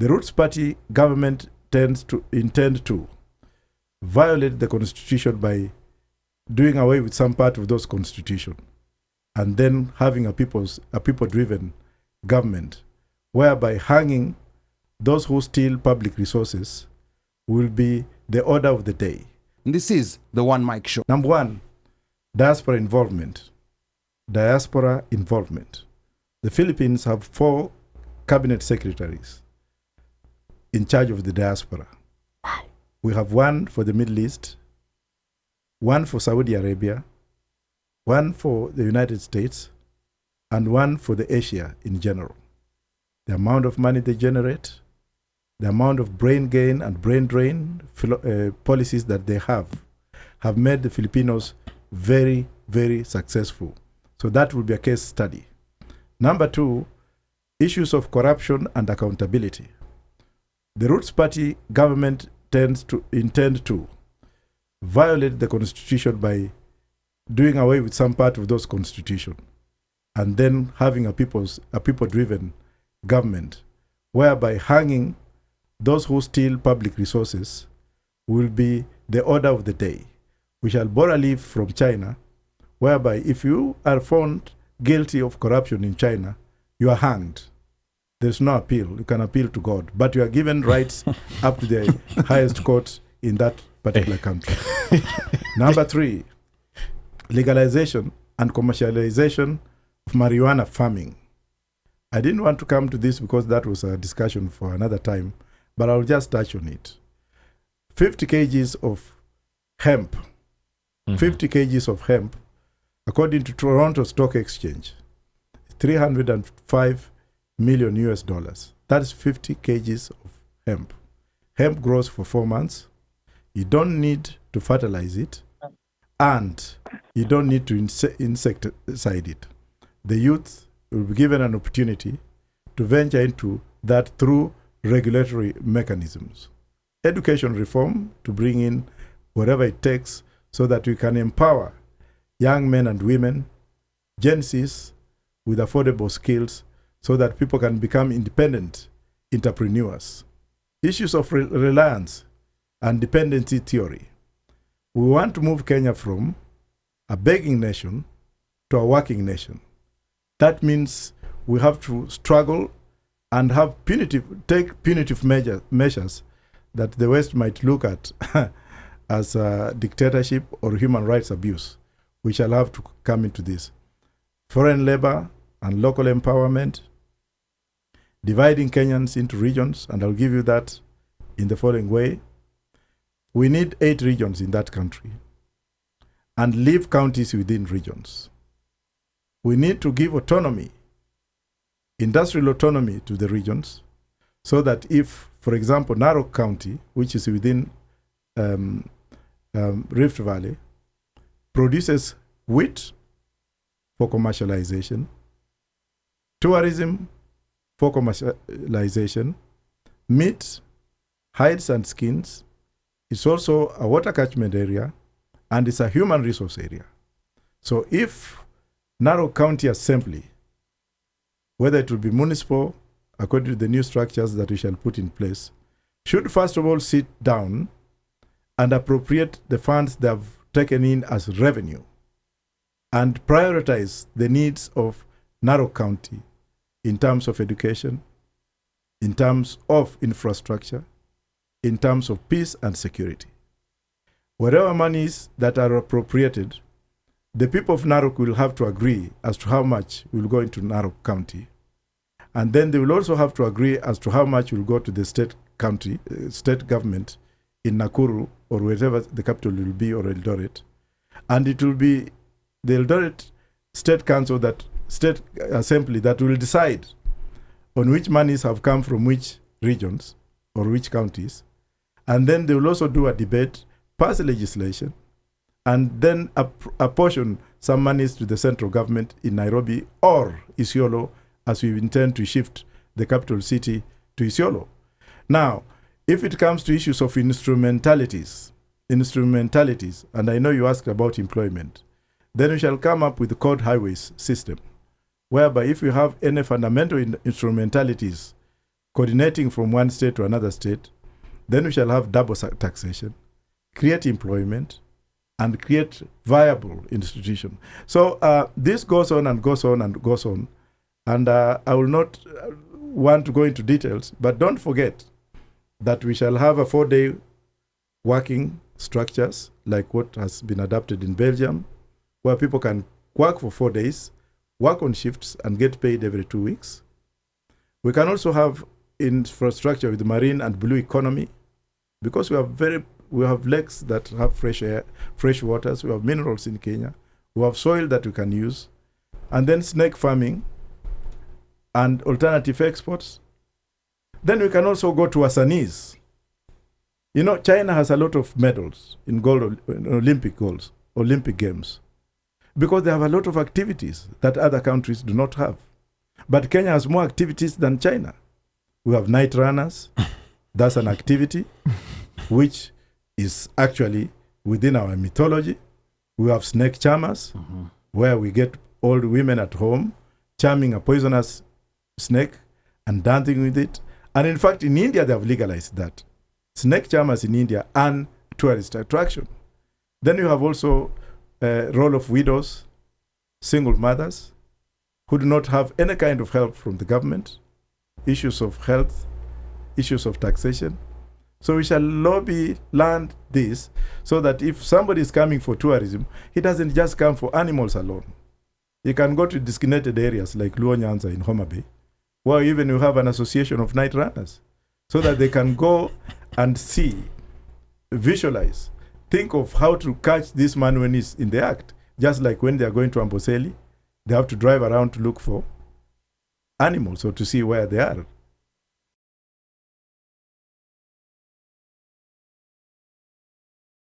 The Roots Party government intend to violate the constitution by doing away with some part of those constitution, and then having a people-driven government, whereby hanging those who steal public resources will be the order of the day. This is the One Mic Show. Number one, diaspora involvement. Diaspora involvement. The Philippines have 4 cabinet secretaries in charge of the diaspora. Wow. We have one for the Middle East, one for Saudi Arabia, one for the United States, and one for the Asia in general. The amount of money they generate, the amount of brain gain and brain drain policies that they have made the Filipinos very, very successful. So that will be a case study. Number 2, issues of corruption and accountability. The Roots Party government intend to violate the constitution by doing away with some part of those constitution, and then having a people-driven government, whereby hanging those who steal public resources will be the order of the day. We shall borrow a leaf from China, whereby if you are found guilty of corruption in China, you are hanged. There's no appeal. You can appeal to God, but you are given rights up to the highest court in that particular country. Number 3, legalization and commercialization of marijuana farming. I didn't want to come to this because that was a discussion for another time, but I'll just touch on it. 50 kgs of hemp, 50 kgs of hemp, according to Toronto Stock Exchange, $305 million US. That is 50 kgs of hemp. Hemp grows for 4 months. You don't need to fertilize it, and you don't need to insecticide it. The youth will be given an opportunity to venture into that through regulatory mechanisms. Education reform to bring in whatever it takes so that we can empower young men and women, Gen Zs, with affordable skills so that people can become independent entrepreneurs. Issues of reliance and dependency theory. We want to move Kenya from a begging nation to a working nation. That means we have to struggle and take punitive measures that the West might look at as dictatorship or human rights abuse. We shall have to come into this. Foreign labor and local empowerment, dividing Kenyans into regions, and I'll give you that in the following way. We need 8 regions in that country and leave counties within regions. We need to give autonomy, industrial autonomy to the regions, so that if, for example, Narok County, which is within Rift Valley, produces wheat for commercialization, tourism for commercialization, meat, hides and skins. It's also a water catchment area, and it's a human resource area. So if Narok County Assembly, whether it will be municipal, according to the new structures that we shall put in place, should first of all sit down and appropriate the funds they have taken in as revenue and prioritize the needs of Narok County in terms of education, in terms of infrastructure, in terms of peace and security. Whatever monies that are appropriated, the people of Narok will have to agree as to how much will go into Narok County. And then they will also have to agree as to how much will go to the state government in Nakuru or wherever the capital will be, or Eldoret. And it will be the Eldoret State Council, that State Assembly, that will decide on which monies have come from which regions or which counties. And then they will also do a debate, pass legislation, and then apportion some monies to the central government in Nairobi or Isolo, as we intend to shift the capital city to Isolo. Now, if it comes to issues of instrumentalities, and I know you asked about employment, then we shall come up with the code highways system, whereby if you have any fundamental instrumentalities coordinating from one state to another state. Then we shall have double taxation, create employment, and create viable institution. So this goes on and goes on and goes on. And I will not want to go into details, but don't forget that we shall have a 4-day working structures like what has been adopted in Belgium, where people can work for 4 days, work on shifts, and get paid every 2 weeks. We can also have infrastructure with the marine and blue economy, because we have lakes that have fresh air, fresh waters. We have minerals in Kenya. We have soil that we can use, and then snake farming and alternative exports. Then we can also go to Assamese. You know, China has a lot of medals in Olympic Games, because they have a lot of activities that other countries do not have. But Kenya has more activities than China. We have night runners. That's an activity which is actually within our mythology. We have snake charmers, where we get old women at home charming a poisonous snake and dancing with it. And in fact, in India, they have legalized that. Snake charmers in India and tourist attraction. Then you have also a role of widows, single mothers, who do not have any kind of help from the government, issues of health, issues of taxation. So we shall land this so that if somebody is coming for tourism, he doesn't just come for animals alone. He can go to designated areas like Luo Nyanza in Homa Bay, where even you have an association of night runners, so that they can go and see, visualize, think of how to catch this man when he's in the act. Just like when they are going to Amboseli, they have to drive around to look for animals or to see where they are.